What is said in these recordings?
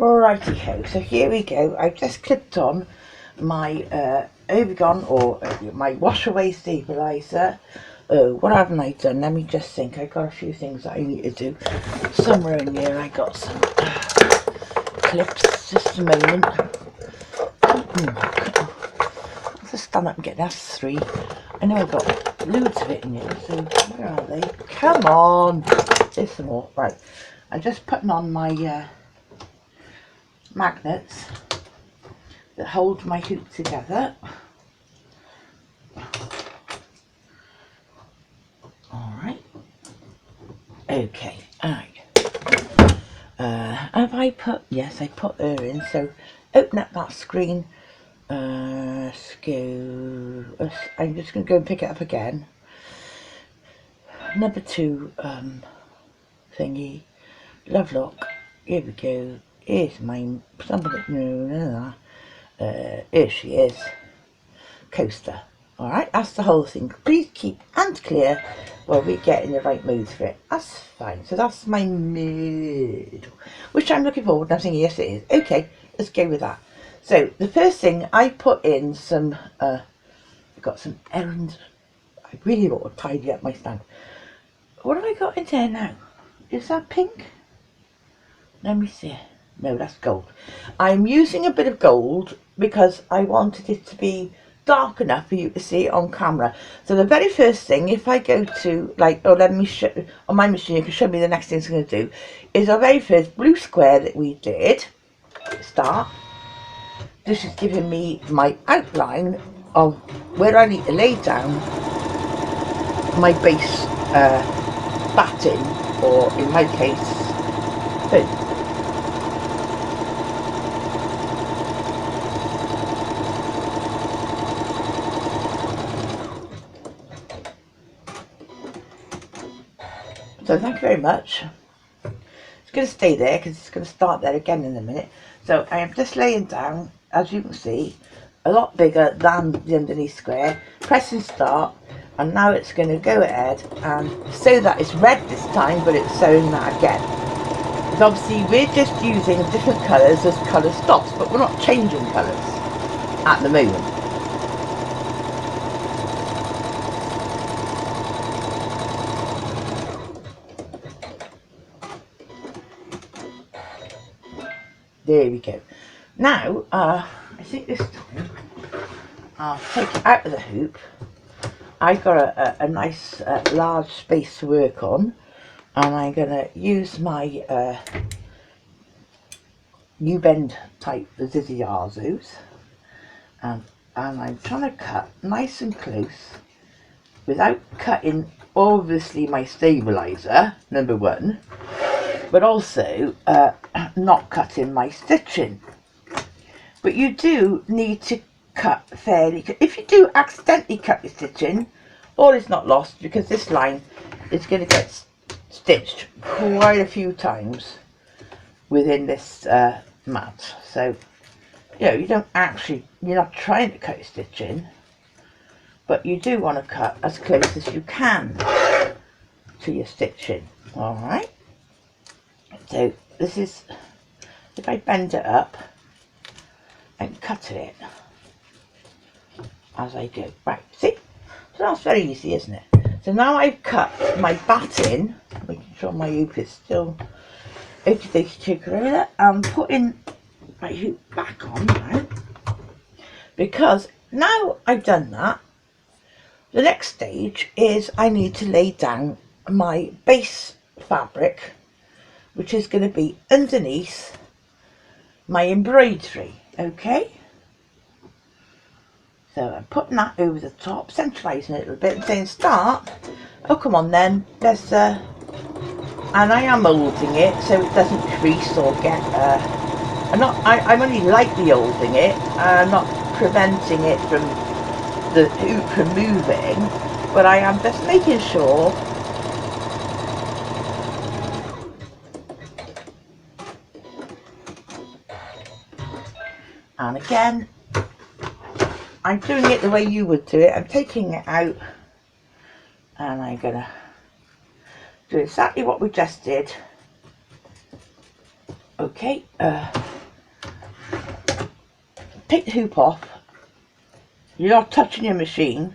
Righty ho, so here we go. I've just clipped on my Overgone or my wash away stabiliser. Oh, what haven't I done? Let me just think. I got a few things that I need to do. Somewhere in here I got some clips. Just a moment. Let's stand up and get that. 3. I know I've got loads of it in here. So where are they? Come on. There's some more. Right. I'm just putting on my magnets that hold my hoop together. Alright. Okay. Alright. Have I put... Yes, I put her in. So open up that screen. Let's go... I'm just going to go and pick it up again. Number 2 thingy. Love lock. Here we go. Here's my... Somebody... No. Here she is. Coaster. Alright, that's the whole thing. Please keep and clear while we get in the right mood for it. That's fine. So that's my mood, which I'm looking forward to. I'm thinking, yes it is. Okay, let's go with that. So the first thing, I put in some, I've got some errands. I really want to tidy up my stand. What have I got in there now? Is that pink? Let me see. No, that's gold. I'm using a bit of gold because I wanted it to be dark enough for you to see it on camera. So the very first thing, if I go to, like, oh, let me show, on my machine, you can show me the next thing it's going to do, is our very first blue square that we did, start. This is giving me my outline of where I need to lay down my base batting, or in my case, foam. So thank you very much. It's going to stay there because it's going to start there again in a minute. So I am just laying down, as you can see, a lot bigger than the underneath square. Pressing start, and now it's going to go ahead and sew that. It's red this time, but it's sewing that again. Because obviously we're just using different colours as colour stops, but we're not changing colours at the moment. There we go. Now, I think this time I'll take it out of the hoop. I've got a nice large space to work on, and I'm going to use my U-bend type Zizzy Arzus, and I'm trying to cut nice and close without cutting obviously my stabiliser, number 1, but also not cutting my stitching. But you do need to cut fairly. If you do accidentally cut your stitching, all is not lost, because this line is going to get stitched quite a few times within this mat. So, you know, you're not trying to cut your stitching, but you do want to cut as close as you can to your stitching. Alright, so this is, if I bend it up and cut it as I go. Right, see? So that's very easy, isn't it? So now I've cut my batting, making sure my hoop is still 80-82 Gorilla. I'm putting my hoop back on now, because now I've done that, the next stage is I need to lay down my base fabric, which is going to be underneath my embroidery. Okay, so I'm putting that over the top, centralising it a little bit and saying start. Oh, come on then, let's and I am moulding it so it doesn't crease or get I'm only lightly moulding it, not preventing it from the hoop from moving, but I am just making sure and again I'm doing it the way you would do it. I'm taking it out and I'm gonna do exactly what we just did. Okay, take the hoop off. You're not touching your machine,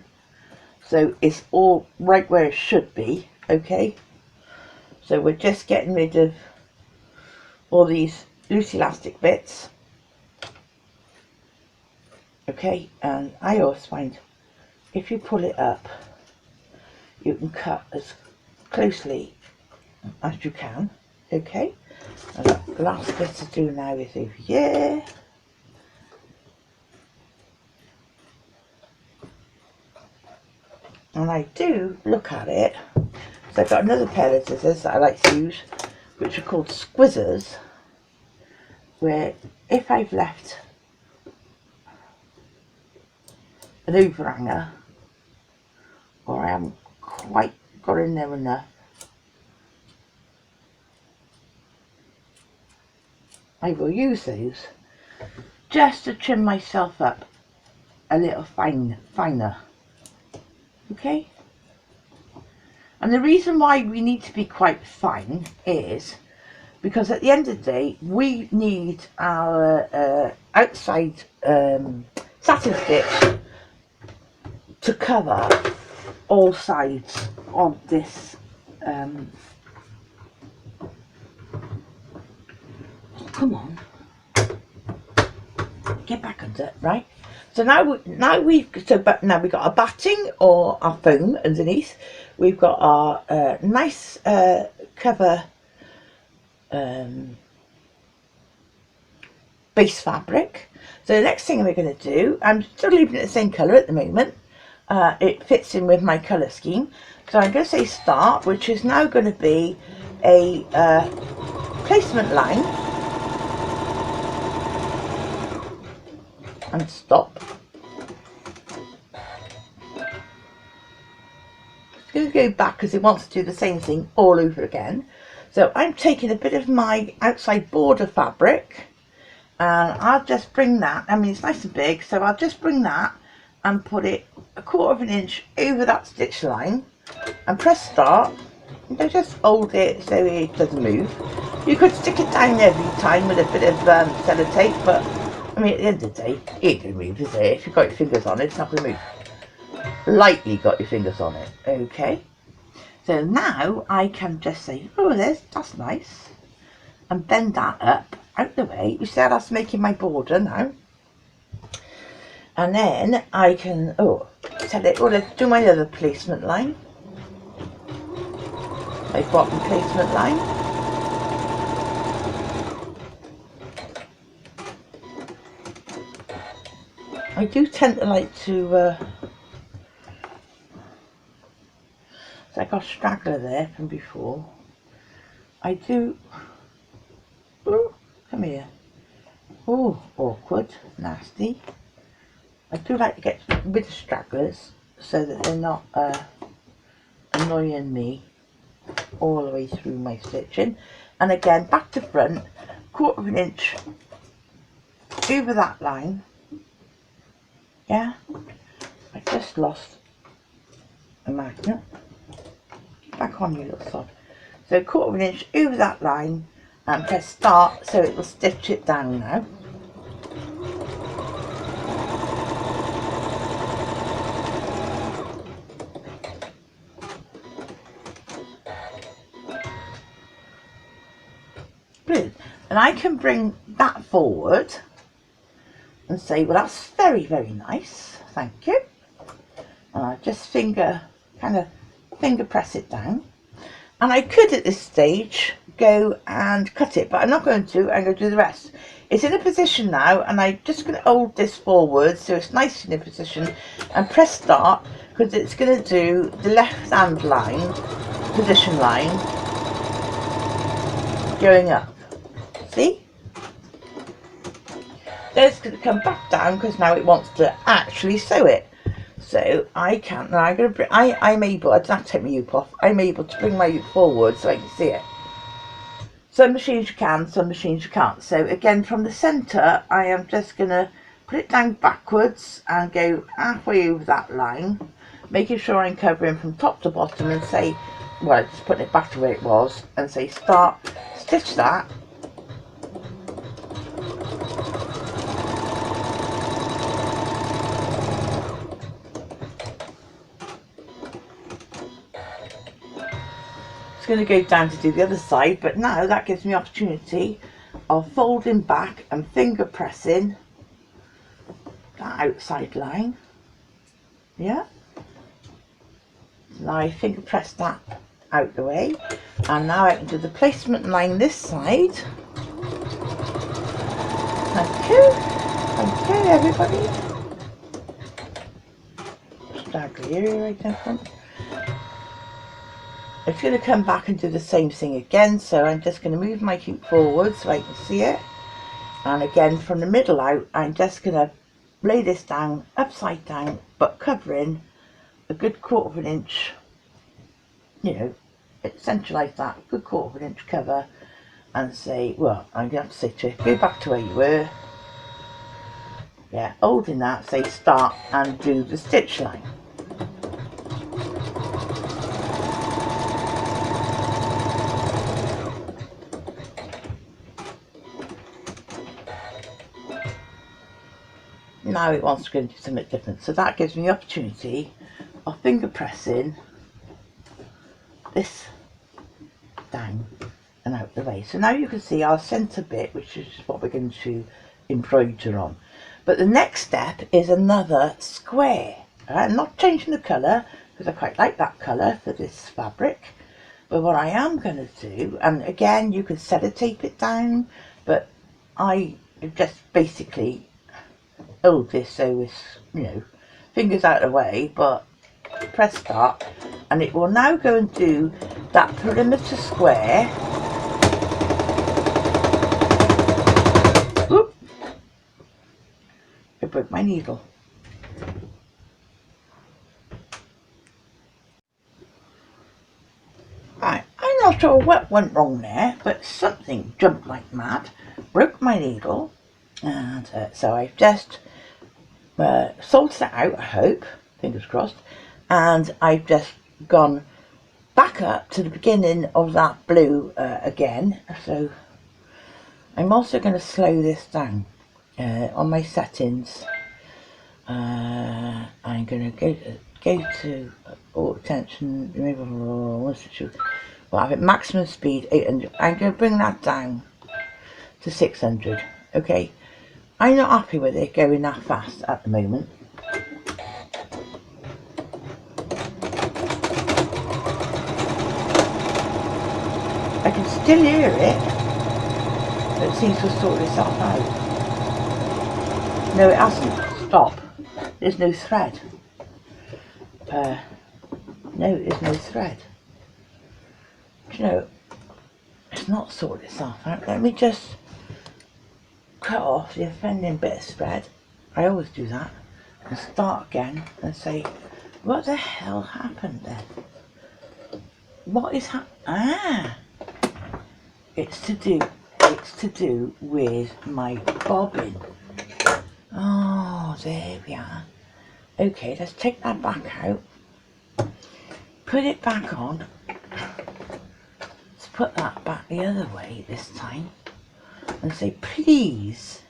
so it's all right where it should be, okay? So we're just getting rid of all these loose elastic bits, okay? And I always find if you pull it up, you can cut as closely as you can, okay? And the last bit to do now is over here. And I do look at it, so I've got another pair of scissors that I like to use, which are called squizzers, where if I've left an overhanger, or I haven't quite got in there enough, I will use those just to trim myself up a little finer. Okay, and the reason why we need to be quite fine is because at the end of the day we need our outside satin stitch to cover all sides of this come on, get back under it, right? So now we've got our batting or our foam underneath. We've got our nice cover base fabric. So the next thing we're going to do, I'm still leaving it the same colour at the moment. It fits in with my colour scheme. So I'm going to say start, which is now going to be a placement line, and stop. It's going to go back because it wants to do the same thing all over again. So I'm taking a bit of my outside border fabric, and I'll just bring that, I mean it's nice and big, so I'll just bring that and put it 1/4 of an inch over that stitch line and press start. And just hold it so it doesn't move. You could stick it down every time with a bit of sellotape, but I mean, at the end of the day, it ain't going to move, is it? If you've got your fingers on it, it's not going to move. Lightly got your fingers on it, okay? So now I can just say, oh, that's nice. And bend that up, out the way. You see how that's making my border now? And then I can, let's do my other placement line. My bottom placement line. I do tend to like to, so I got a straggler there from before. I do, oh, come here. Oh, awkward, nasty. I do like to get rid of stragglers so that they're not annoying me all the way through my stitching. And again, back to front, 1/4 of an inch over that line. Yeah, I just lost a magnet. Get back on, you little sod. So 1/4 of an inch over that line and press start so it will stitch it down now. Brilliant. And I can bring that forward and say, well, that's very, very nice, thank you. And I just finger press it down. And I could at this stage go and cut it, but I'm not going to. I'm going to do the rest. It's in a position now, and I'm just going to hold this forward so it's nice in a position and press start, because it's going to do the left hand line, position line, going up. See? Then it's going to come back down because now it wants to actually sew it. So I can, now I'm going to bring, I'm able, I don't have to take my hoop off, I'm able to bring my hoop forward so I can see it. Some machines you can, some machines you can't. So again, from the centre, I am just going to put it down backwards and go halfway over that line, making sure I'm covering from top to bottom, and say, well, just putting it back to where it was, and say start, stitch that. going to go down to do the other side, but now that gives me opportunity of folding back and finger pressing that outside line. Yeah, now I finger press that out the way, and now I can do the placement line this side. Thank you everybody. Stagger area right in front. It's going to come back and do the same thing again, so I'm just going to move my hoop forward so I can see it, and again from the middle out I'm just going to lay this down upside down, but covering a good 1/4 inch, you know, centralise that, good 1/4 inch cover, and say, well, I'm going to have to say to it, go back to where you were, yeah, holding that, say start and do the stitch line. Now it wants to go and do something different, so that gives me the opportunity of finger pressing this down and out the way. So now you can see our centre bit, which is what we're going to embroider on. But the next step is another square. I'm not changing the colour because I quite like that colour for this fabric, but what I am going to do, and again you can sellotape it down, but I just basically hold this so it's, you know, fingers out of the way, but press start, and it will now go and do that perimeter square. Oop, I broke my needle. Right, I'm not sure what went wrong there, but something jumped like mad, broke my needle, and so I've just sorted it out, I hope, fingers crossed, and I've just gone back up to the beginning of that blue again. So I'm also going to slow this down on my settings. I'm going to go to attention, well, I have it maximum speed 800. I'm going to bring that down to 600. Okay, I'm not happy with it going that fast at the moment. I can still hear it, but it seems to sort itself out. No, it hasn't. Stop. There's no thread. No, there's no thread. Do you know, it's not sorted itself out. Let me just cut off the offending bit of thread. I always do that. And start again and say, what the hell happened then? What is it's to do with my bobbin. Oh, there we are. Okay, let's take that back out. Put it back on. Let's put that back the other way this time. And say, please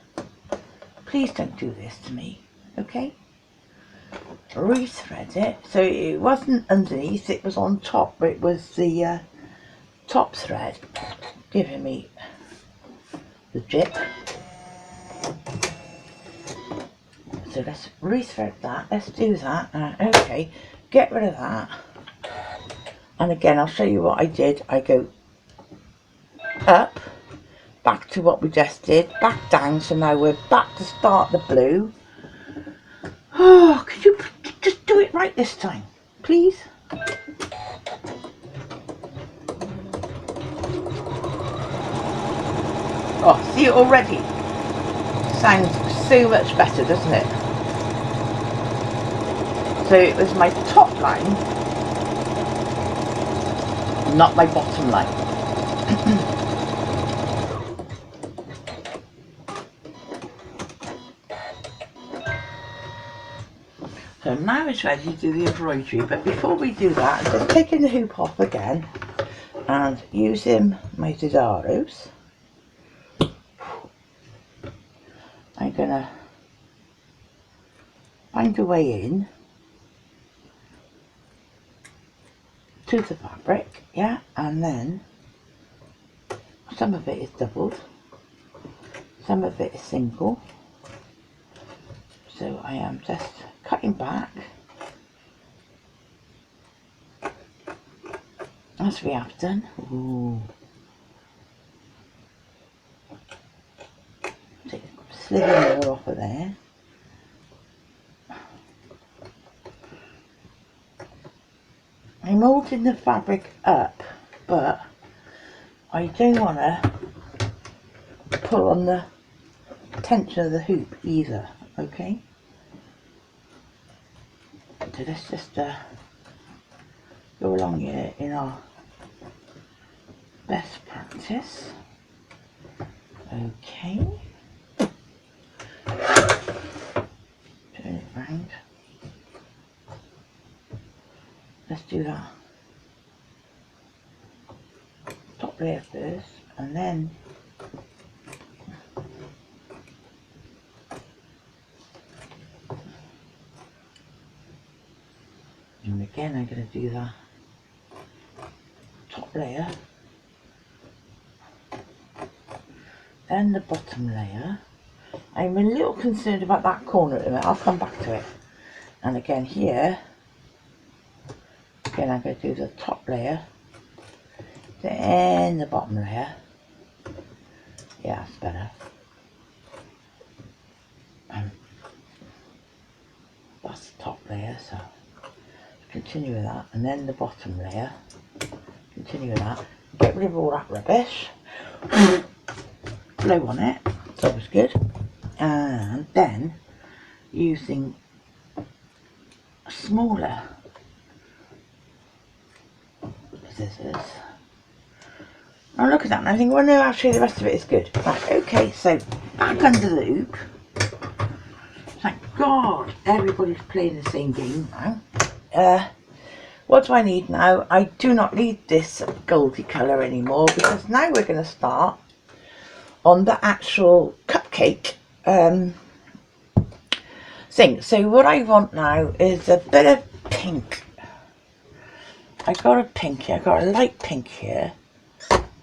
don't do this to me. Okay? Rethread it. So it wasn't underneath, it was on top. It was the top thread giving me the jip. So let's rethread that. Let's do that. Okay, get rid of that. And again, I'll show you what I did. I go up, back to what we just did, back down. So now we're back to start the blue. Oh, could you just do it right this time, please? Oh, see it already? Sounds so much better, doesn't it? So it was my top line, not my bottom line. So now it's ready to do the embroidery, but before we do that, I'm just taking the hoop off again and using my Didaros. I'm gonna find a way in. to the fabric, yeah, and then some of it is doubled, some of it is single, so I am just cutting back as we have done. Ooh. Take a slither more off of there. I'm moulding the fabric up, but I don't want to pull on the tension of the hoop either, okay? So let's just go along here in our best practice. Okay. Turn it round. Let's do that top layer first, and then again I'm going to do that top layer, then the bottom layer. I'm a little concerned about that corner at the minute. I'll come back to it. And again here, again I'm going to do the top layer, then the bottom layer. Yeah, that's better. That's the top layer, so continue with that, and then the bottom layer, continue with that, get rid of all that rubbish, blow on it, that was good, and then using smaller scissors, I'm looking at that and I think, well no, actually the rest of it is good. Right, okay, so back under the hoop. Thank God everybody's playing the same game now. What do I need now? I do not need this goldy colour anymore, because now we're going to start on the actual cupcake thing. So what I want now is a bit of pink. I got a pink here, I got a light pink here.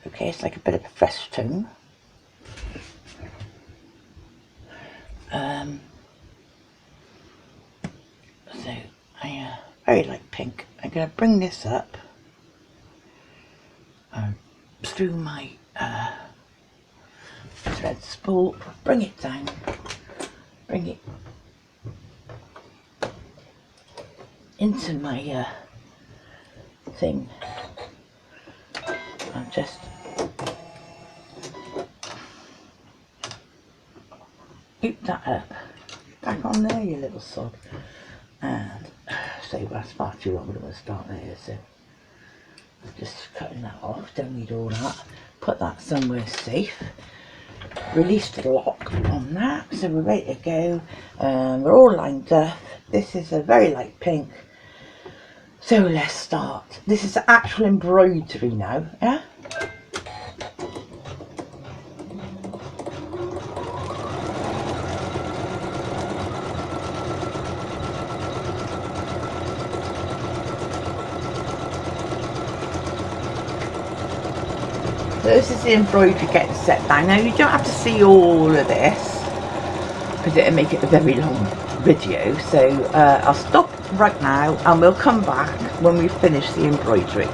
Okay, it's like a bit of a fresh tone. So I very light pink. I'm going to bring this up through my thread spool, bring it down, bring it into my thing, and just hoop that up. Back on there, you little sod. And so that's far too long, I'm going to start there, so just cutting that off, don't need all that. Put that somewhere safe. Release the lock on that, so we're ready to go. We're all lined up. This is a very light pink, so let's start. This is the actual embroidery now, yeah? So this is the embroidery getting set down. Now you don't have to see all of this because it'll make it a very long video, so I'll stop right now and we'll come back when we finish the embroidery.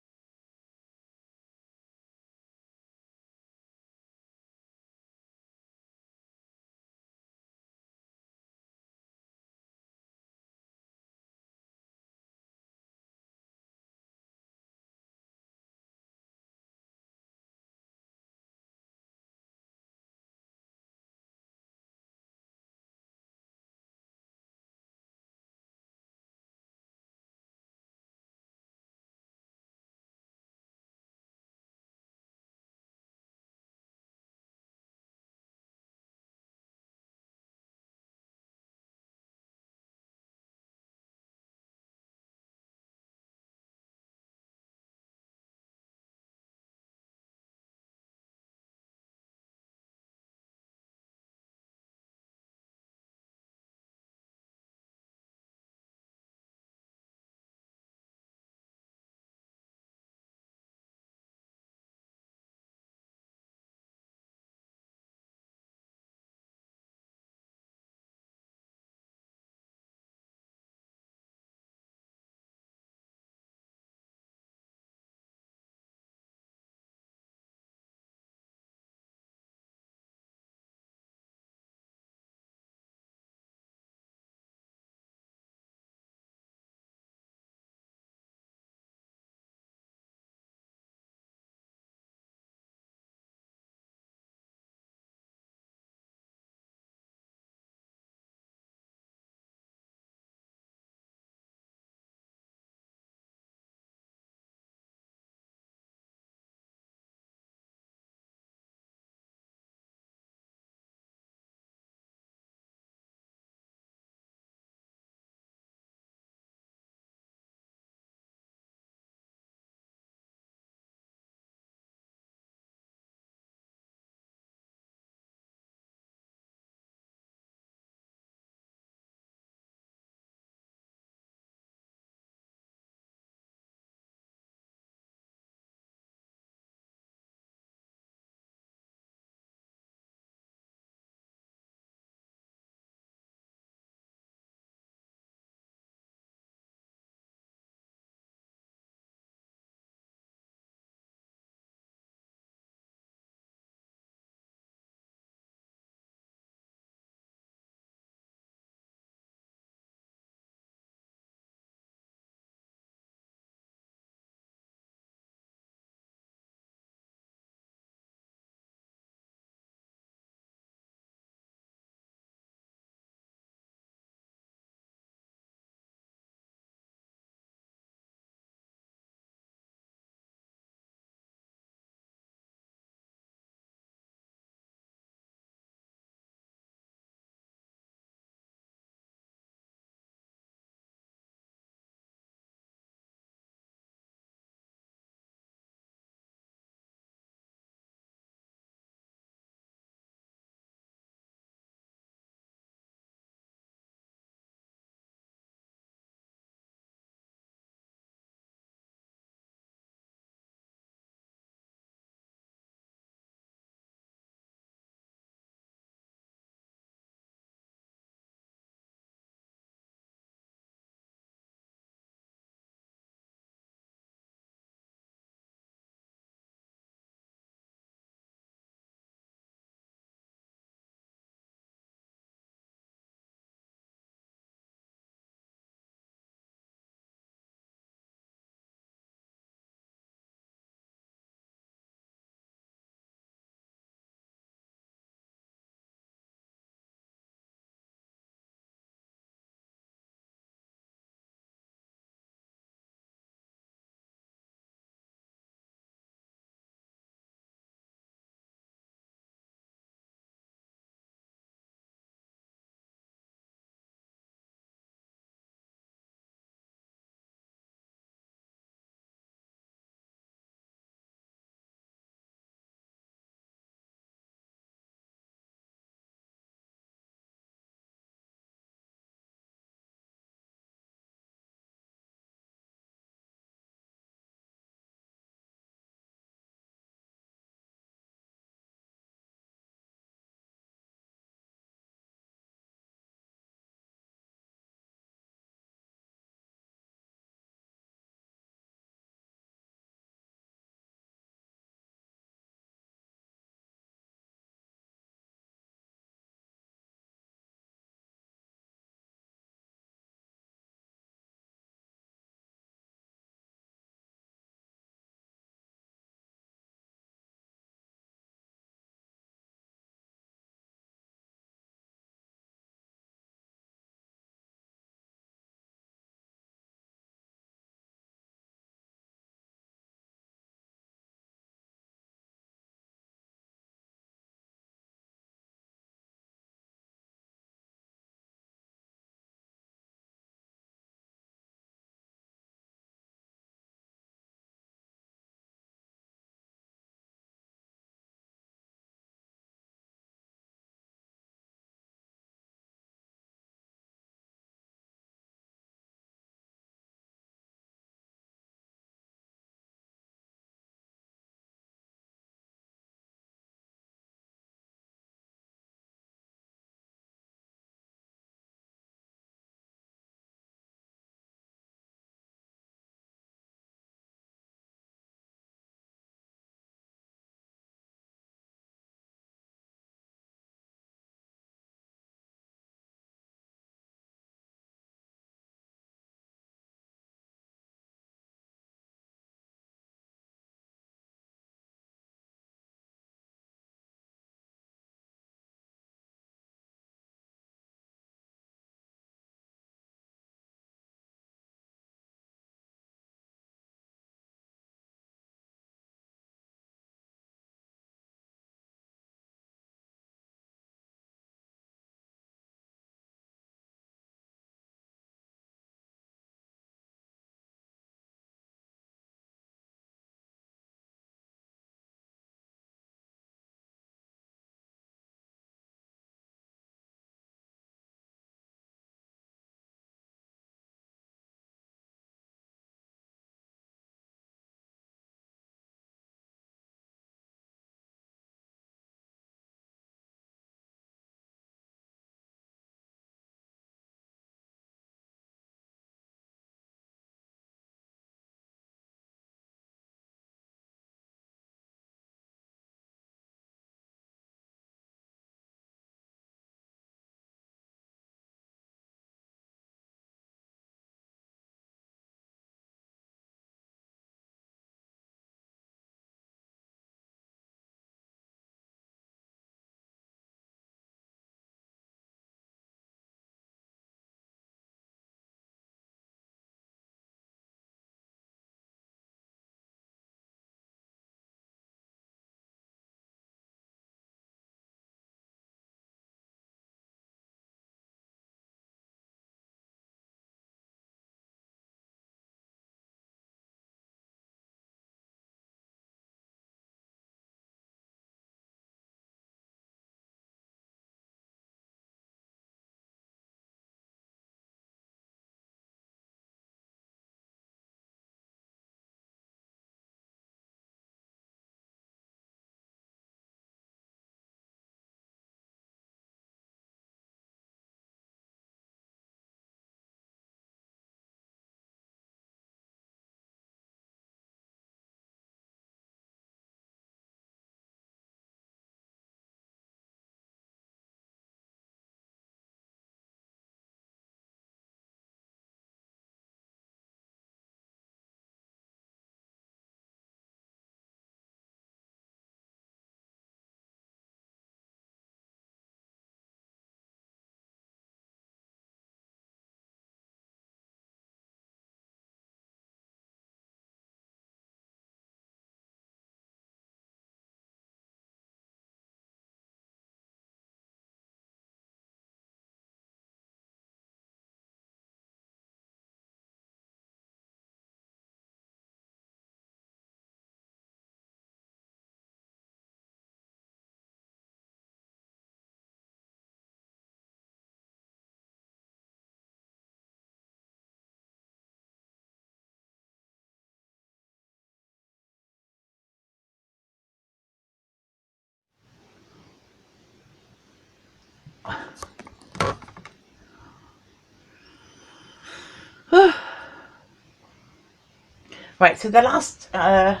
Right, so the last, let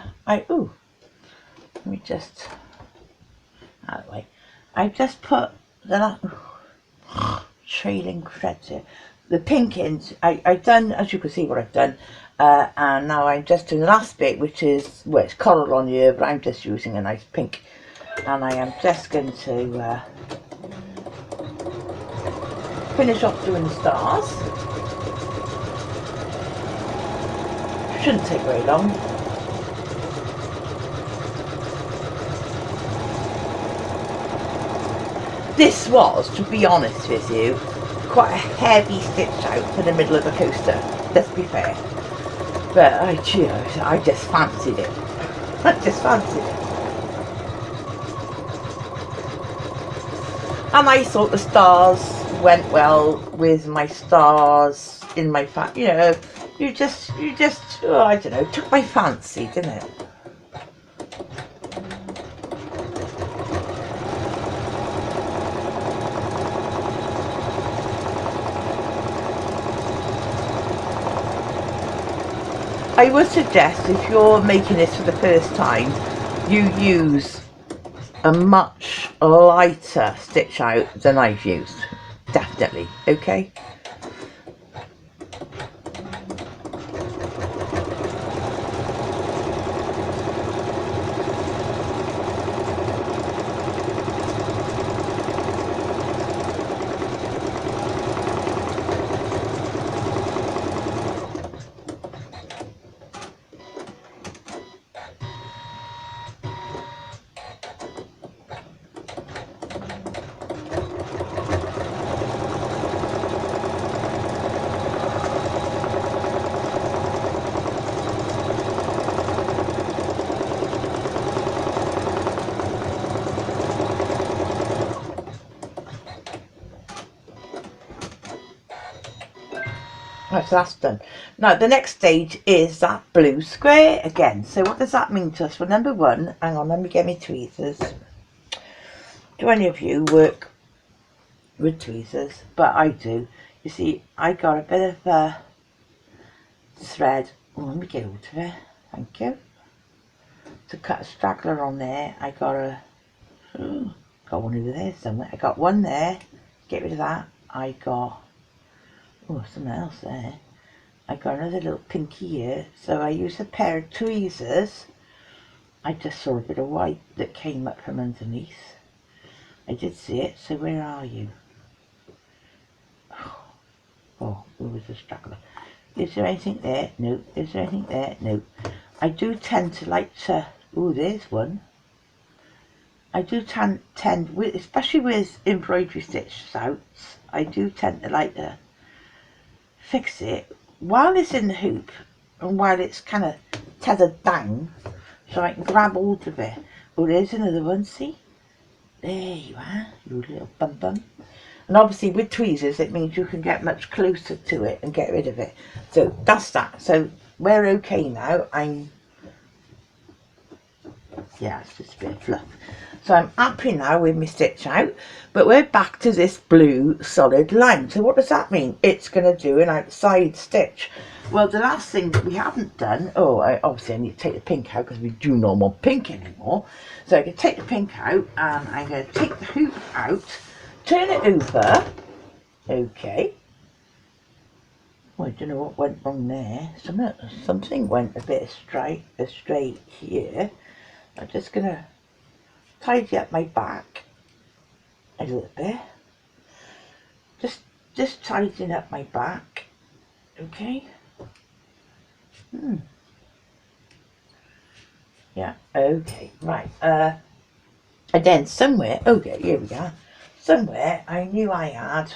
me just, out of the way. I just put the last, trailing threads here. The pink ends, I've done, as you can see what I've done, and now I'm just doing the last bit, which is, well, it's coral on here, but I'm just using a nice pink, and I am just going to finish off doing the stars. Shouldn't take very long. This was, to be honest with you, quite a heavy stitch out for the middle of the coaster, let's be fair. But I just fancied it. I just fancied it. And I thought the stars went well with my stars in my you just, oh, I don't know, took my fancy, didn't it? I would suggest, if you're making this for the first time, you use a much lighter stitch out than I've used. Definitely, okay? Right, so that's done. Now the next stage is that blue square again. So what does that mean to us? Well, number one, hang on, let me get my tweezers. Do any of you work with tweezers? But I do. You see, I got a bit of thread. Oh, let me get out of it. Thank you. To cut a straggler on there, I got got one over there somewhere. I got one there. Get rid of that. I got something else there. I got another little pinky here, so I used a pair of tweezers. I just saw a bit of white that came up from underneath. I did see it, so where are you? Oh, where was the straggler? Is there anything there? No. Is there anything there? No. I do tend to like to, there's one. I do tend, especially with embroidery stitch outs, I do tend to like to fix it while it's in the hoop and while it's kind of tethered down, so I can grab hold of it. Oh, there's another one, see? There you are, you little bum bum. And obviously with tweezers it means you can get much closer to it and get rid of it. So that's that. So we're okay now. It's just a bit of fluff. So I'm happy now with my stitch out, but we're back to this blue solid line. So what does that mean? It's going to do an outside stitch. Well, the last thing that we haven't done, obviously I need to take the pink out because we do not want pink anymore. So I can take the pink out and I'm going to take the hoop out, turn it over. Okay. Well, I don't know what went wrong there. Something went a bit astray here. I'm just going to tidy up my back a little bit. Just tidying up my back. Okay. Yeah, okay, right. And then somewhere, okay, here we go. Somewhere I knew I had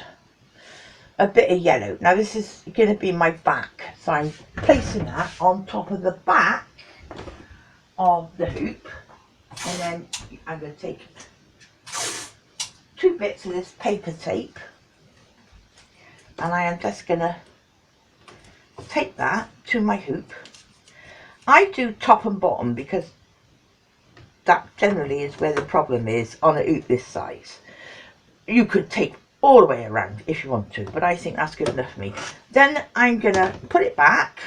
a bit of yellow. Now this is going to be my back, so I'm placing that on top of the back of the hoop, and then I'm going to take 2 bits of this paper tape, and I am just going to take that to my hoop. I do top and bottom because that generally is where the problem is on a hoop this size. You could take all the way around if you want to, but I think that's good enough for me. Then I'm going to put it back.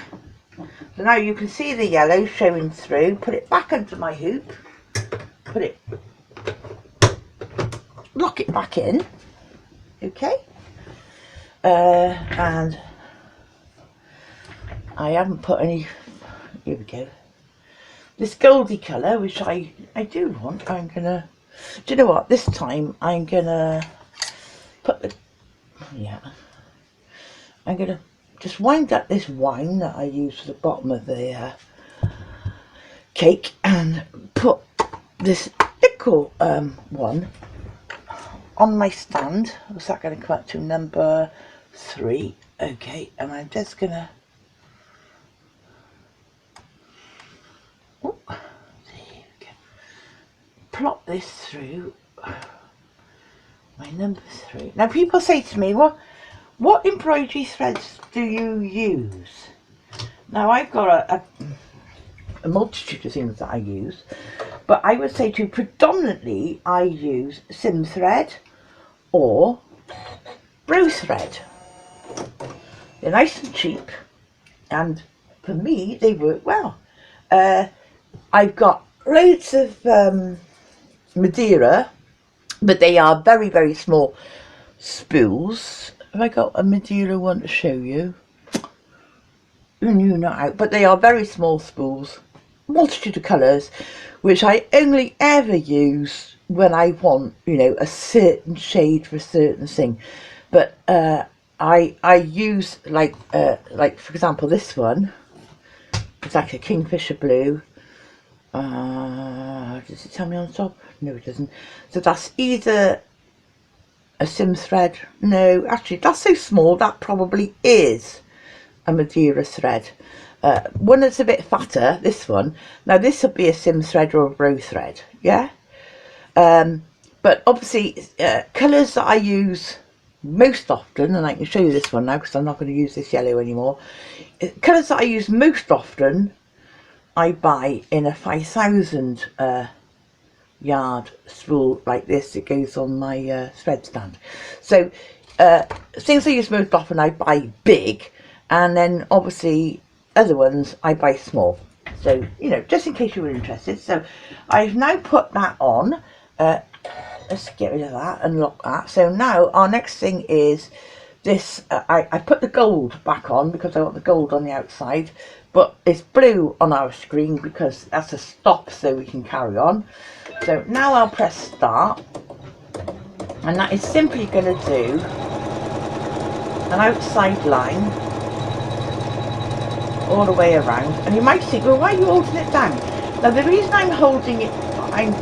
So now you can see the yellow showing through. Put it back under my hoop. Lock it back in. Okay. And I haven't put any, here we go. This goldy colour, which I do want, I'm going to, do you know what, this time I'm going to put the, I'm going to just wind up this wine that I use for the bottom of the cake and put this little one on my stand. What's that going to come up to? Number 3. Okay, and I'm just going to, plop this through my number 3. Now people say to me, well, what embroidery threads do you use? Now I've got a multitude of things that I use, but I would say to you predominantly I use sim thread or bro thread. They're nice and cheap, and for me they work well. I've got loads of Madeira, but they are very, very small spools. Have I got a Madeira one to show you? Not out, but they are very small spools, multitude of colours, which I only ever use when I want, you know, a certain shade for a certain thing. But I use like for example this one. It's like a kingfisher blue. Does it tell me on top? No, it doesn't. So that's either a sim thread. No, actually that's so small that probably is a Madeira thread. One that's a bit fatter, this one. Now this would be a sim thread or a bro thread, yeah. But obviously colours that I use most often, and I can show you this one now because I'm not going to use this yellow anymore. Colours that I use most often I buy in a 5,000 yard spool like this. It goes on my thread stand. So things I use most often I buy big, and then obviously other ones I buy small. So, you know, just in case you were interested. So I've now put that on. Let's get rid of that and lock that. So now our next thing is this. I put the gold back on because I want the gold on the outside, but it's blue on our screen because that's a stop so we can carry on. So now I'll press start, and that is simply going to do an outside line all the way around. And you might think, well, why are you holding it down? Now the reason I'm holding it, I'm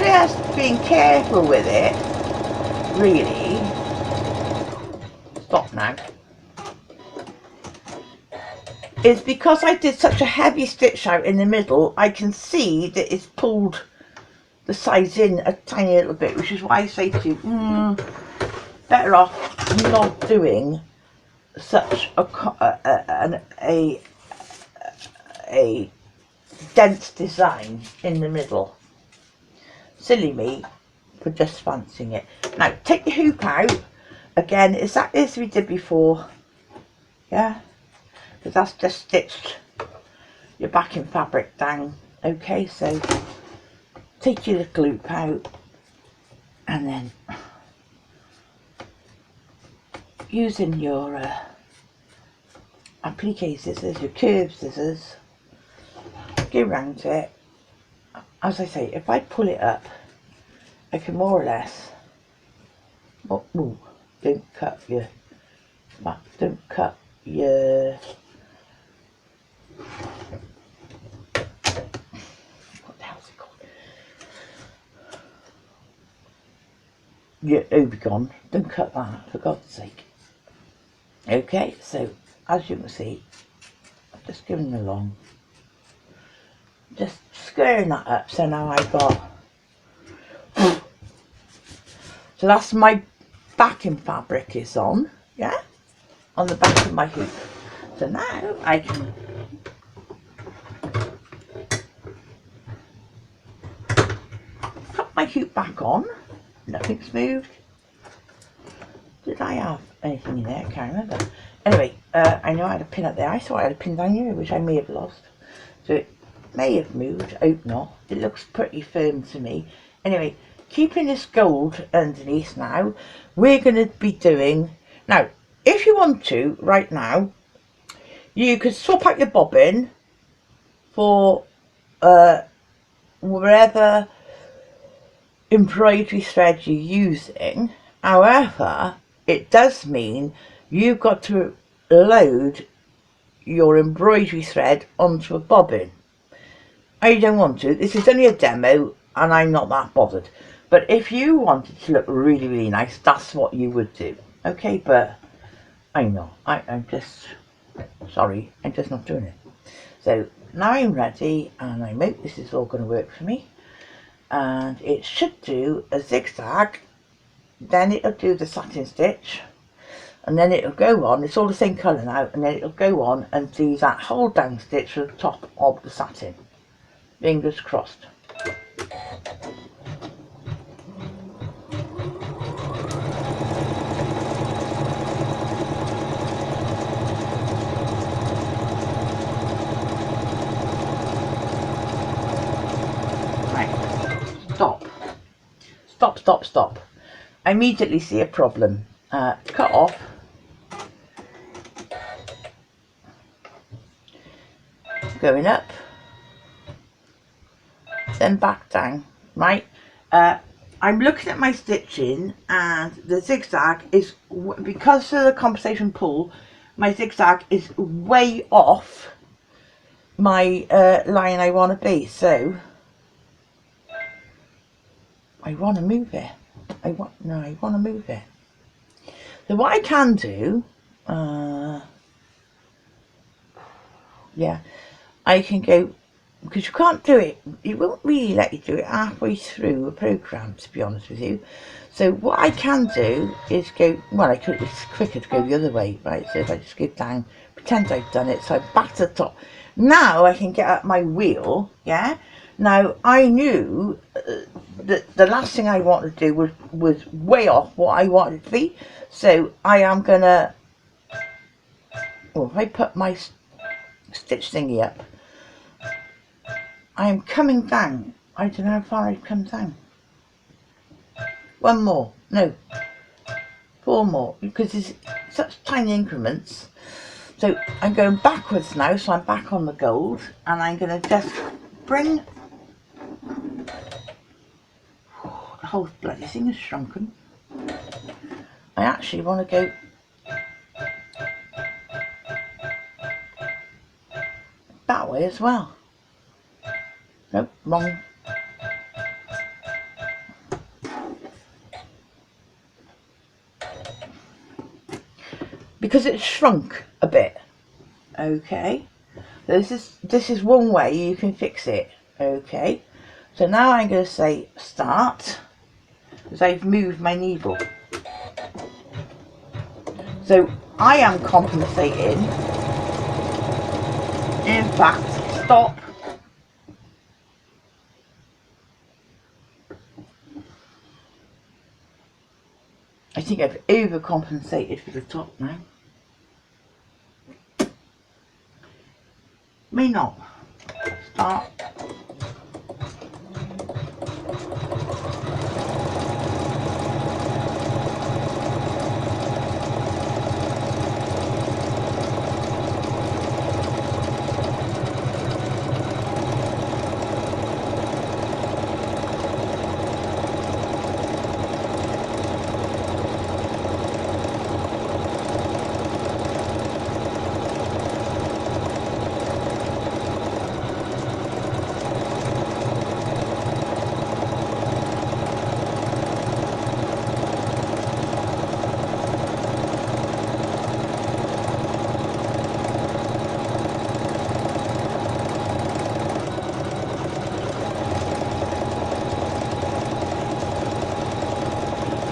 just being careful with it, really. Stop now. Is because I did such a heavy stitch out in the middle, I can see that it's pulled the sides in a tiny little bit, which is why I say to you, better off not doing such a dense design in the middle. Silly me for just fancying it. Now take the hoop out again, exactly as we did before, yeah, because that's just stitched your backing fabric down. Okay, so take your little loop out, and then using your applique scissors, your curved scissors, go round it. As I say, if I pull it up, I can more or less, don't cut your, don't cut your, what the hell's it called? Your obicon, don't cut that, for God's sake. Okay, so as you can see, I'm just going along, just squaring that up. So now I've got, so that's my backing fabric is on, yeah, on the back of my hoop. So now I can put my hoop back on, nothing's moved, Did I have anything in there? I can't remember. Anyway, I know I had a pin up there. I thought I had a pin down here, which I may have lost. So it may have moved. I hope not. It looks pretty firm to me. Anyway, keeping this gold underneath now, we're going to be doing... Now, if you want to, right now, you could swap out your bobbin for whatever embroidery thread you're using. However, it does mean you've got to load your embroidery thread onto a bobbin. I don't want to. This is only a demo and I'm not that bothered. But if you wanted to look really, really nice, that's what you would do. Okay, but I know. I'm just... Sorry, I'm just not doing it. So now I'm ready and I hope this is all going to work for me. And it should do a zigzag, then it'll do the satin stitch, and then it'll go on, it's all the same colour now, and then it'll go on and do that hold down stitch for the top of the satin. Fingers crossed. Stop. Stop, stop, stop. I immediately see a problem. Cut off. Going up. Then back down. Right. I'm looking at my stitching and the zigzag is, because of the compensation pull, my zigzag is way off my line I want to be. So I want to move it. I want to move it. So what I can do, yeah, I can go, because you can't do it, it won't really let you do it halfway through a program, to be honest with you. So what I can do is go, well, it's quicker to go the other way, right? So if I just go down, pretend I've done it, so I'm back to the top. Now I can get up my wheel, yeah? Now I knew that the last thing I wanted to do was way off what I wanted to be. So I am gonna, well, if I put my stitch thingy up, I am coming down. I don't know how far I've come down. One more, no, 4 more, because it's such tiny increments. So I'm going backwards now, so I'm back on the gold, and I'm going to just bring, the whole bloody thing is shrunken. I actually want to go that way as well. Nope, wrong. Because it's shrunk a bit. Okay, so this is one way you can fix it. Okay, so now I'm going to say start, because I've moved my needle. So I am compensating. In fact, stop. I think I've overcompensated for the top now. May not. Start.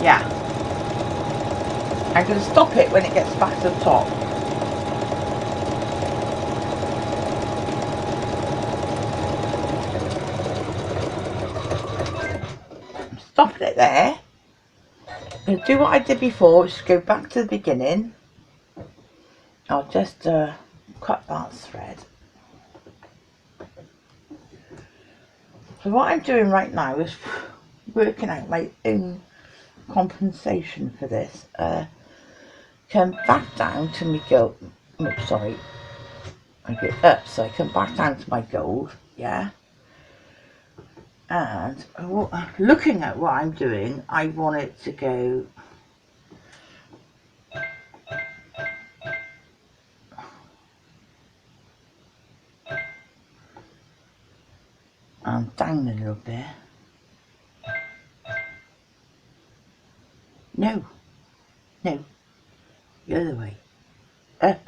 Yeah. I'm going to stop it when it gets back to the top. Stop it there. I'll do what I did before, which is go back to the beginning. I'll just cut that thread. So what I'm doing right now is working out my own compensation for this. Come back down to my gold. Oh, sorry, I go up, so I come back down to my gold, yeah. And looking at what I'm doing, I want it to go down a little bit. No, the other way, up.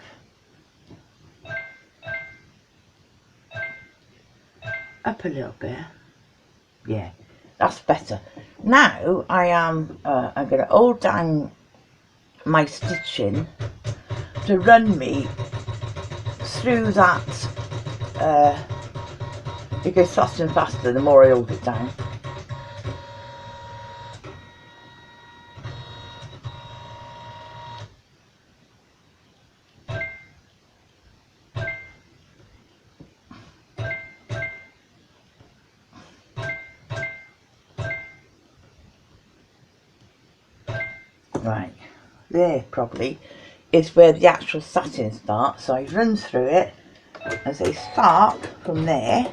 Up a little bit. Yeah, that's better. Now I'm going to hold down my stitching to run me through that. It goes faster and faster the more I hold it down. Right, there probably is where the actual satin starts, so I run through it as I start from there.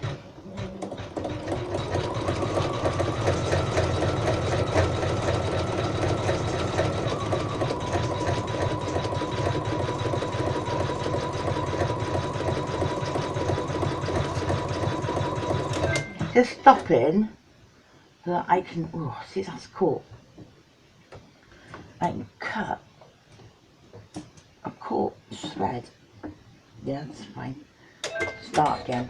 Just stopping so that I can, oh, see that's caught. I can cut a caught thread. Yeah, that's fine. Start again.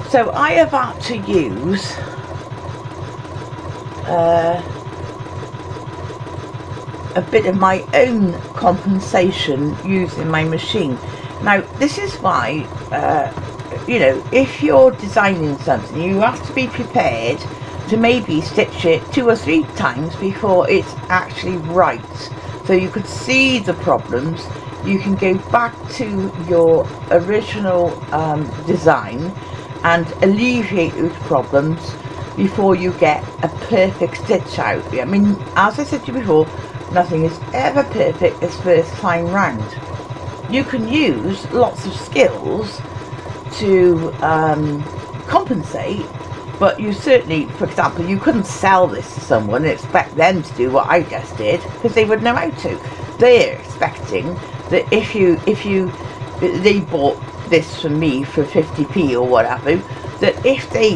So I have had to use a bit of my own compensation using my machine. Now this is why, you know, if you're designing something, you have to be prepared to maybe stitch it 2 or 3 times before it's actually right. So you could see the problems, you can go back to your original design and alleviate those problems before you get a perfect stitch out. I mean, as I said to you before, nothing is ever perfect this first time round. You can use lots of skills to compensate, but you certainly, for example, you couldn't sell this to someone and expect them to do what I just did, because they would know how to. They're expecting that if they bought this from me for 50p or whatever, that if they,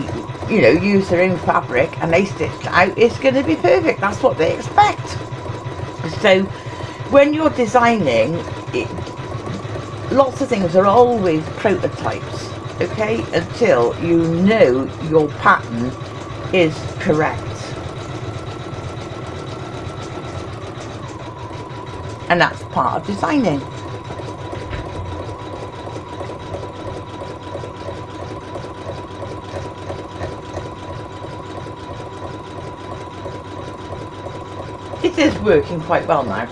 you know, use their own fabric and they stitch it out, it's going to be perfect. That's what they expect. So when you're designing it, lots of things are always prototypes, okay, until you know your pattern is correct. And that's part of designing. It is working quite well now.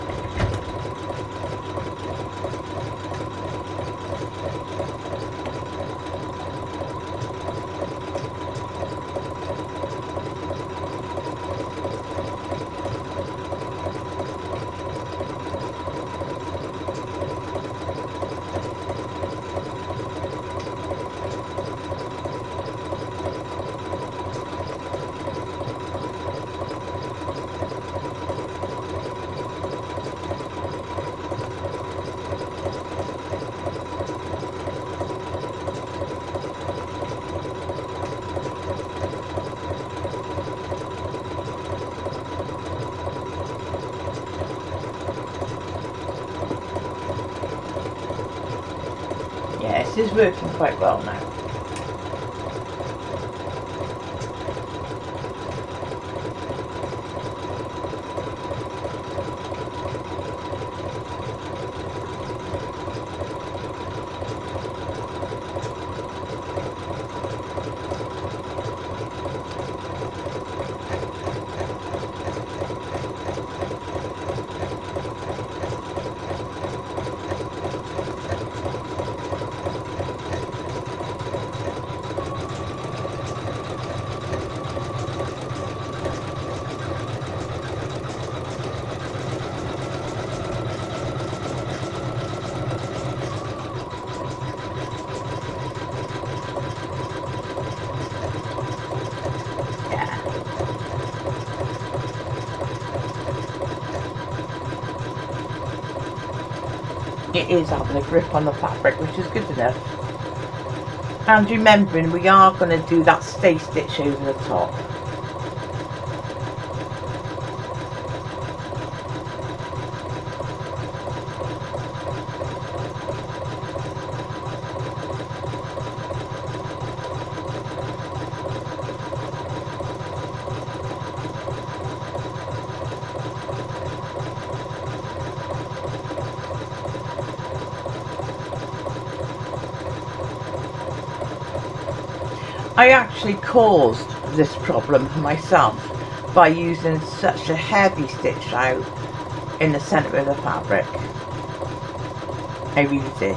Yes, it's working quite well now. it is having a grip on the fabric, which is good enough. And remembering we are going to do that stay stitch over the top. I actually caused this problem myself by using such a heavy stitch out in the centre of the fabric. I really did.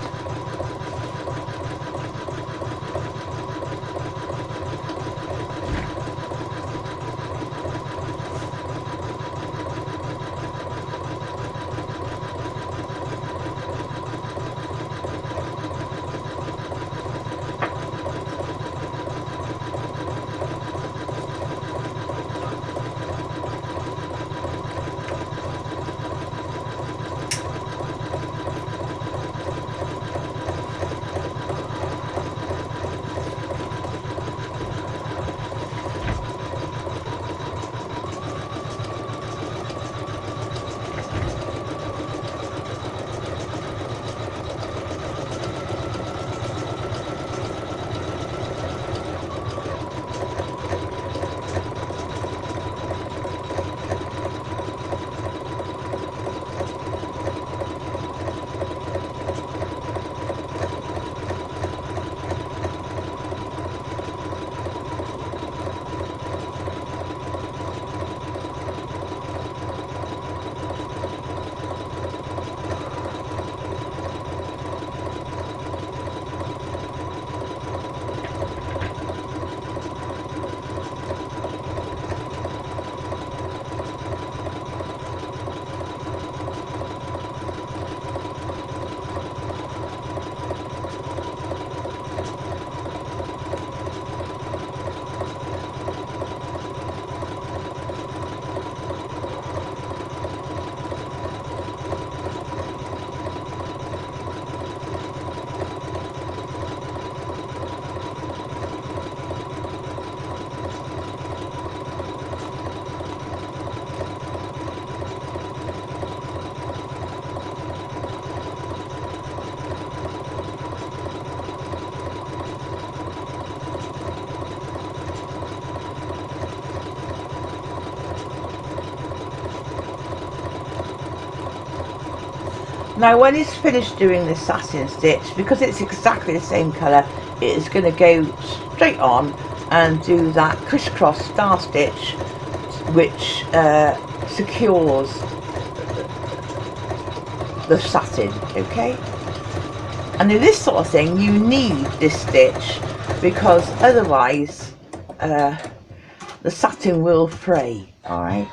Now when it's finished doing this satin stitch, because it's exactly the same colour, it is going to go straight on and do that crisscross star stitch, which secures the satin, okay? And in this sort of thing you need this stitch, because otherwise the satin will fray, alright?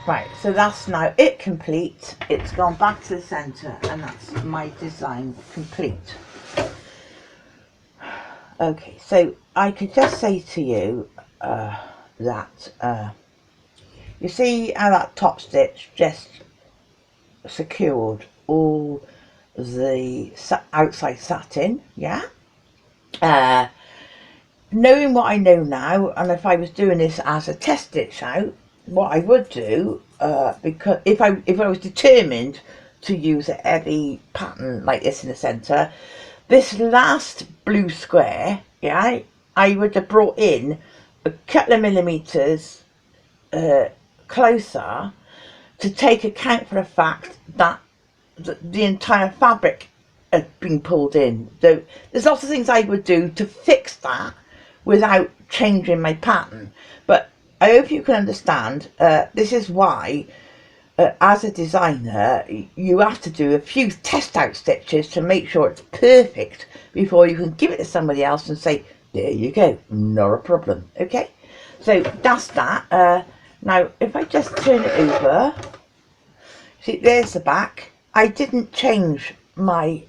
Right, so that's now it complete. It's gone back to the centre, and that's my design complete. Okay, so I could just say to you that you see how that top stitch just secured all the outside satin, yeah? Knowing what I know now, and if I was doing this as a test stitch out, what I would do, because if I was determined to use a heavy pattern like this in the centre, this last blue square, yeah, I would have brought in a couple of millimetres closer to take account for the fact that the entire fabric had been pulled in. So there's lots of things I would do to fix that without changing my pattern. But I hope you can understand, this is why as a designer you have to do a few test out stitches to make sure it's perfect before you can give it to somebody else and say, there you go, not a problem. Okay, so that's that. Now if I just turn it over, see, there's the back. I didn't change my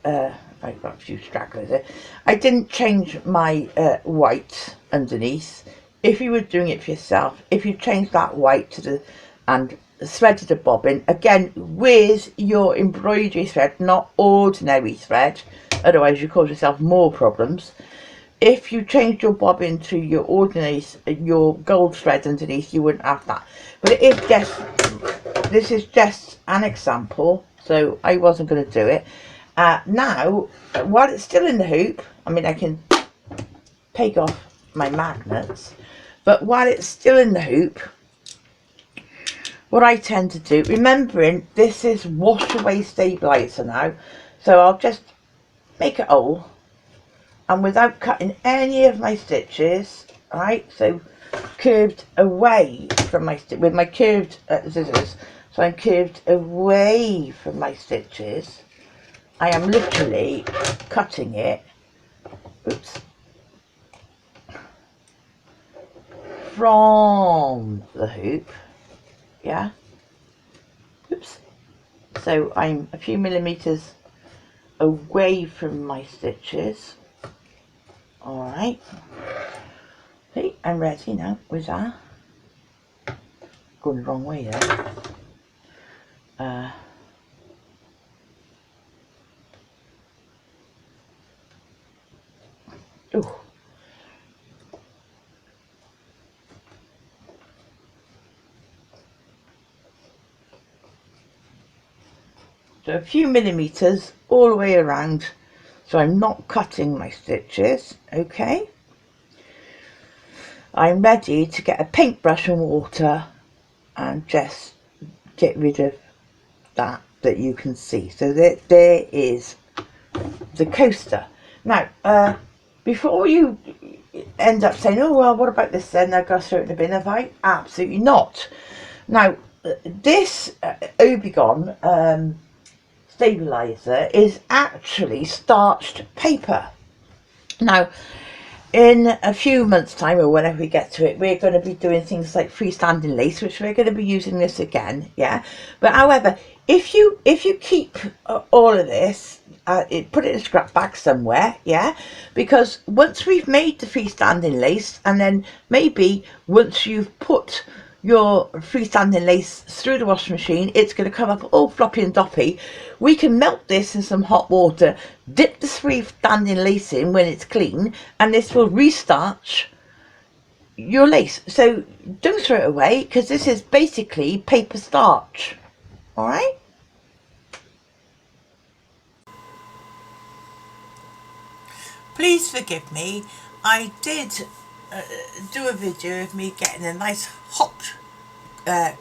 I've got a few stragglers there. I didn't change my white underneath. If you were doing it for yourself, if you change that white to the and threaded a bobbin, again with your embroidery thread, not ordinary thread, otherwise you cause yourself more problems. If you changed your bobbin to your ordinary, your gold thread underneath, you wouldn't have that. But it is just, this is just an example, so I wasn't going to do it. Now, while it's still in the hoop, I mean, I can take off my magnets, but while it's still in the hoop, what I tend to do, remembering this is wash away stabilizer now, so I'll just make a hole, and without cutting any of my stitches, right, so curved away from my with my curved scissors, so I'm curved away from my stitches. I am literally cutting it, oops, from the hoop, yeah, oops, so I'm a few millimeters away from my stitches. Alright, see, I'm ready now with that. Going the wrong way there. Ooh. So a few millimeters all the way around, so I'm not cutting my stitches. Okay, I'm ready to get a paintbrush and water and just get rid of that you can see. So there is the coaster. Now before you end up saying, oh well, what about this then, I've got to throw it in the bin, have I? Absolutely not. Now this Obegon stabilizer is actually starched paper. Now in a few months time, or whenever we get to it, we're going to be doing things like freestanding lace, which we're going to be using this again, yeah. But however, if you keep all of this, put it in a scrap bag somewhere, yeah, because once we've made the freestanding lace, and then maybe once you've put your freestanding lace through the washing machine, it's going to come up all floppy and doppy. We can melt this in some hot water, dip the freestanding lace in when it's clean, and this will restarch your lace. So don't throw it away, because this is basically paper starch. All right. Please forgive me. I did do a video of me getting a nice hot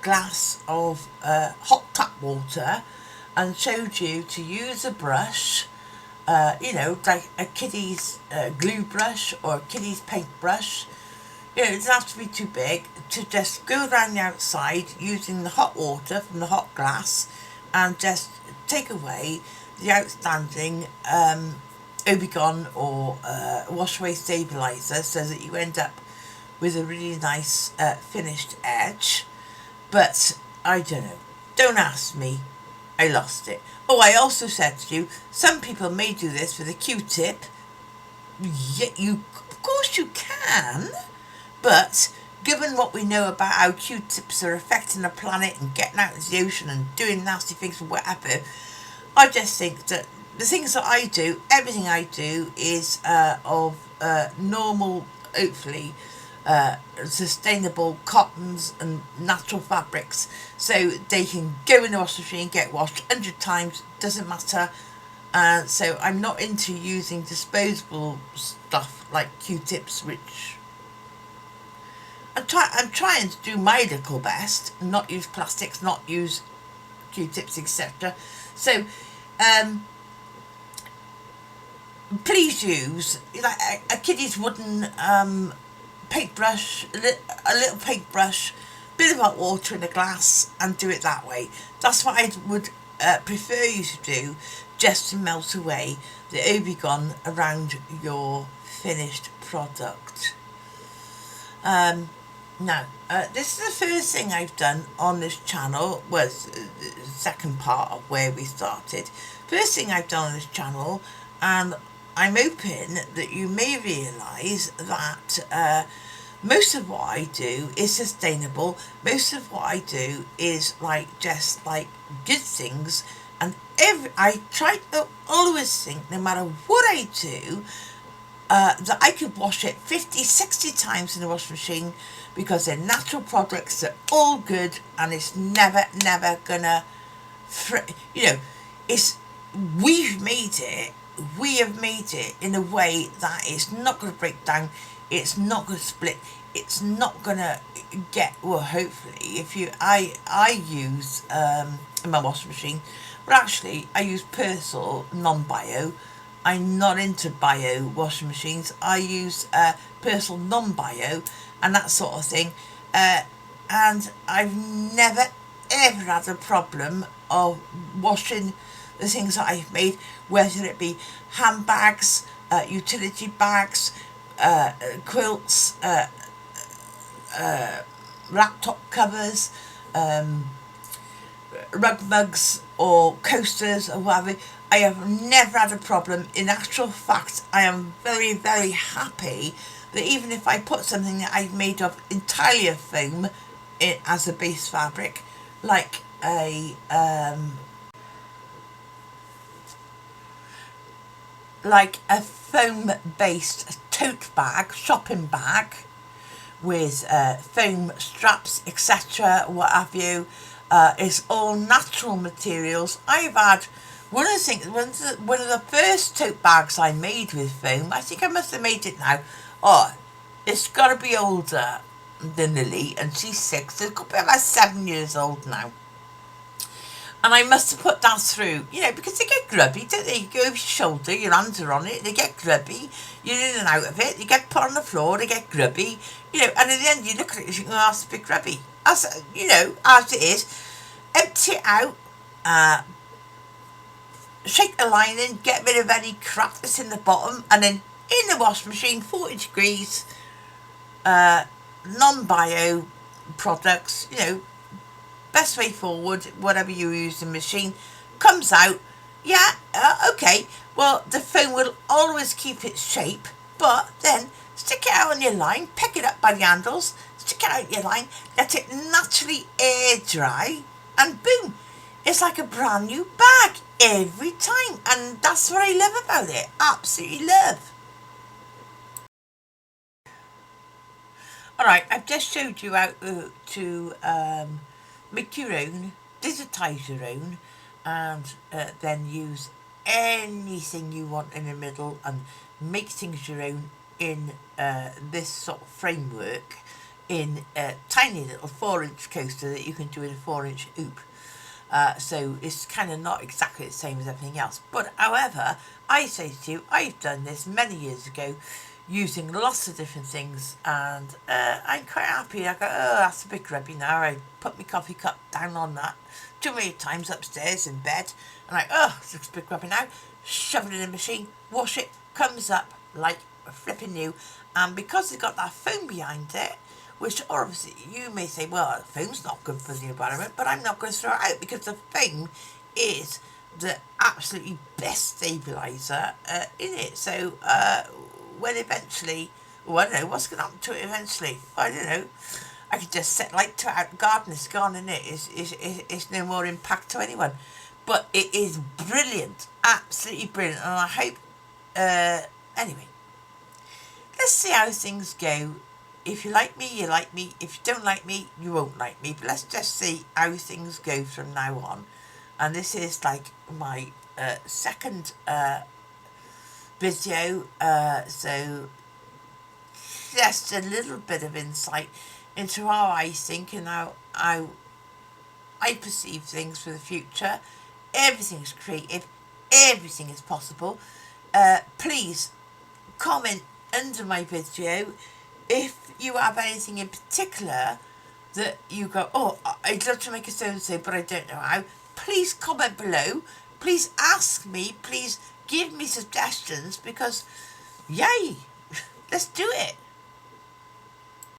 glass of hot tap water and showed you to use a brush, you know, like a kiddie's glue brush or a kiddie's paint brush. You know, it doesn't have to be too big, to just go around the outside using the hot water from the hot glass and just take away the outstanding Obegon or wash away stabilizer, so that you end up with a really nice finished edge. But I don't know. Don't ask me. I lost it. Oh, I also said to you, some people may do this with a Q-tip. Yeah, of course you can, but given what we know about how Q-tips are affecting the planet and getting out into the ocean and doing nasty things and whatever, I just think that the things that I do, everything I do is of normal, hopefully, sustainable cottons and natural fabrics, so they can go in the washing machine, get washed 100 times, doesn't matter. So I'm not into using disposable stuff like Q-tips, which I'm trying to do my little best, not use plastics, not use Q-tips, etc. So please use like a kiddie's wooden paintbrush, a little paintbrush, bit of hot water in a glass, and do it that way. That's what I would prefer you to do, just to melt away the Obi-Gon around your finished product. Now, this is the first thing I've done on this channel, was the second part of where we started. First thing I've done on this channel, and I'm hoping that you may realise that most of what I do is sustainable. Most of what I do is just good things, and I try to always think, no matter what I do, that I could wash it 50, 60 times in the washing machine, because they're natural products, they're all good, and it's never gonna, we have made it in a way that it's not going to break down, it's not going to split, it's not going to get, well, hopefully, I use in my washing machine, but actually I use Persil non-bio. I'm not into bio washing machines. I use Persil non-bio and that sort of thing, and I've never ever had a problem of washing the things that I've made, whether it be handbags, utility bags, quilts, laptop covers, rug mugs or coasters or whatever. I have never had a problem. In actual fact, I am very, very happy that even if I put something that I've made of entirely of foam as a base fabric, like a foam-based tote bag, shopping bag, with foam straps, etc., what have you, it's all natural materials. I've had one of the first tote bags I made with foam, I think I must have made it now. Oh, it's got to be older than Lily, and she's 6. It's got to be about 7 years old now. And I must have put that through, because they get grubby, don't they? You go over your shoulder, your hands are on it, they get grubby, you're in and out of it, they get put on the floor, they get grubby, and in the end you look at it and you think, oh, that's a bit grubby. As it is, empty it out, shake the lining, get rid of any crap that's in the bottom, and then in the washing machine, 40 degrees, non-bio products, best way forward, whatever you use in the machine, comes out, okay, well, the foam will always keep its shape, but then stick it out on your line, pick it up by the handles, stick it out on your line, let it naturally air dry, and boom, it's like a brand new bag every time, and that's what I love about it, absolutely love. Alright, I've just showed you how to make your own, digitise your own, and then use anything you want in the middle and make things your own in this sort of framework, in a tiny little 4-inch coaster that you can do in a 4-inch hoop. So it's kind of not exactly the same as everything else, but however, I say to you, I've done this many years ago using lots of different things, and I'm quite happy. I go, oh, that's a bit grubby now. I put my coffee cup down on that too many times upstairs in bed, and it looks a bit grubby now. Shove it in the machine, wash it, comes up like flipping new, and because it's got that foam behind it, which obviously you may say, well, foam's not good for the environment, but I'm not going to throw it out because the foam is the absolutely best stabiliser in it. So when eventually, well, I don't know, what's going to happen to it eventually? I don't know. I could just set light to it out, the garden is gone, and it's no more impact to anyone. But it is brilliant, absolutely brilliant, and I hope, anyway, let's see how things go. If you like me, you like me. If you don't like me, you won't like me. But let's just see how things go from now on. And this is like my second video, so just a little bit of insight into how I think and how I perceive things for the future. Everything is creative, everything is possible. Please comment under my video if you have anything in particular that you go, oh, I'd love to make a so-and-so, but I don't know how. Please comment below. Please ask me. Please give me suggestions because, yay, let's do it.